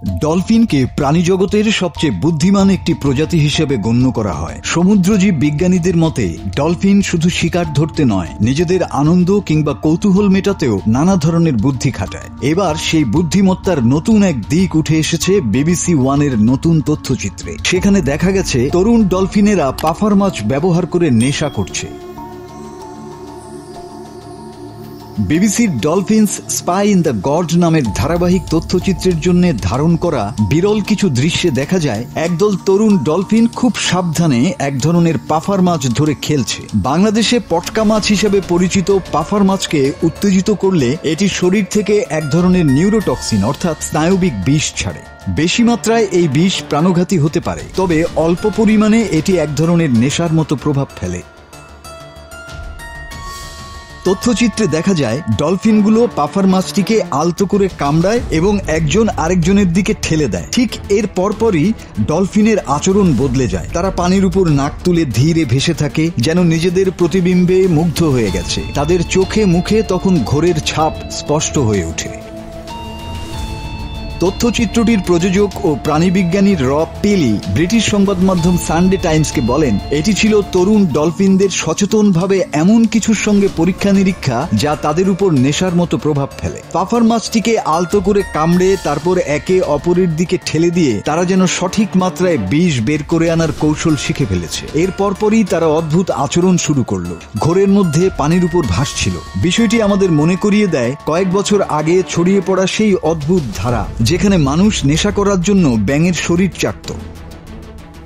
ডলফিনকে প্রাণীজগতের সবচেয়ে বুদ্ধিমান একটি প্রজাতি হিসেবে গণ্য করা হয়। সমুদ্রজীব বিজ্ঞানীদের মতে ডলফিন শুধু শিকার ধরতে নয়, নিজেদের আনন্দ কিংবা কৌতূহল মেটাতেও নানা ধরনের বুদ্ধি খাটায়। এবার সেই বুদ্ধিমত্তার নতুন এক দিক উঠে এসেছে BBC ওয়ানের নতুন তথ্যচিত্রে। সেখানে দেখা গেছে তরুণ ডলফিনেরা পাফার মাছ ব্যবহার করে নেশা করছে। বিবিসির dolphins spy in the gorge নামের ধারাবাহিক তথ্যচিত্রের জন্য ধারণ করা বিরল কিছু দৃশ্যে দেখা যায় একদল তরুণ ডলফিন খুব সাবধানে এক ধরনের পাফার মাছ ধরে খেলছে। বাংলাদেশে পটকা মাছ হিসেবে পরিচিত পাফার মাছকে উত্তেজিত করলে এটি শরীর থেকে এক ধরনের নিউরোটক্সিন অর্থাৎ স্নায়বিক বিষ ছাড়ে। বেশি মাত্রায় এই বিষ প্রাণঘাতী হতে পারে, তবে অল্প পরিমাণে এটি এক ধরনের নেশার মতো প্রভাব ফেলে। তথ্যচিত্রে দেখা যায় ডলফিনগুলো পাফার মাছটিকে আলতো করে কামড়ায় এবং একজন আরেকজনের দিকে ঠেলে দেয়। ঠিক এর পরপরই ডলফিনের আচরণ বদলে যায়। তারা পানির উপর নাক তুলে ধীরে ভেসে থাকে, যেন নিজেদের প্রতিবিম্বে মুগ্ধ হয়ে গেছে। তাদের চোখে মুখে তখন ঘোরের ছাপ স্পষ্ট হয়ে ওঠে। তথ্যচিত্রটির প্রযোজক ও প্রাণীবিজ্ঞানী রব পেলি ব্রিটিশ সংবাদ মাধ্যম সানডে টাইমসকে বলেন, এটি ছিল তরুণ ডলফিনদের সচেতনভাবে এমন কিছুর সঙ্গে পরীক্ষা নিরীক্ষা যা তাদের উপর নেশার মতো প্রভাব ফেলে। পাফার মাছটিকে আলতো করে কামড়ে তারপর একে অপরের দিকে ঠেলে দিয়ে তারা যেন সঠিক মাত্রায় বিষ বের করে আনার কৌশল শিখে ফেলেছে। এর পরপরই তারা অদ্ভুত আচরণ শুরু করলো, ঘোরের মধ্যে পানির উপর ভাসছিল। বিষয়টি আমাদের মনে করিয়ে দেয় কয়েক বছর আগে ছড়িয়ে পড়া সেই অদ্ভুত ধারা যেখানে মানুষ নেশা করার জন্য ব্যাঙের শরীর চাটত।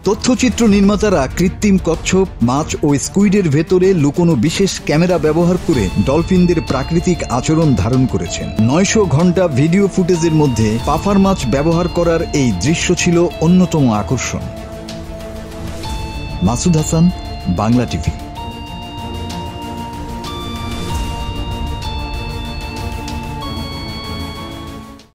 তথ্যচিত্র নির্মাতারা কৃত্রিম কচ্ছপ, মাছ ও স্কুইডের ভেতরে লুকোনো বিশেষ ক্যামেরা ব্যবহার করে ডলফিনদের প্রাকৃতিক আচরণ ধারণ করেছেন। 900 ঘন্টা ভিডিও ফুটেজের মধ্যে পাফার মাছ ব্যবহার করার এই দৃশ্য ছিল অন্যতম আকর্ষণ। মাসুদ হাসান, বাংলা টিভি।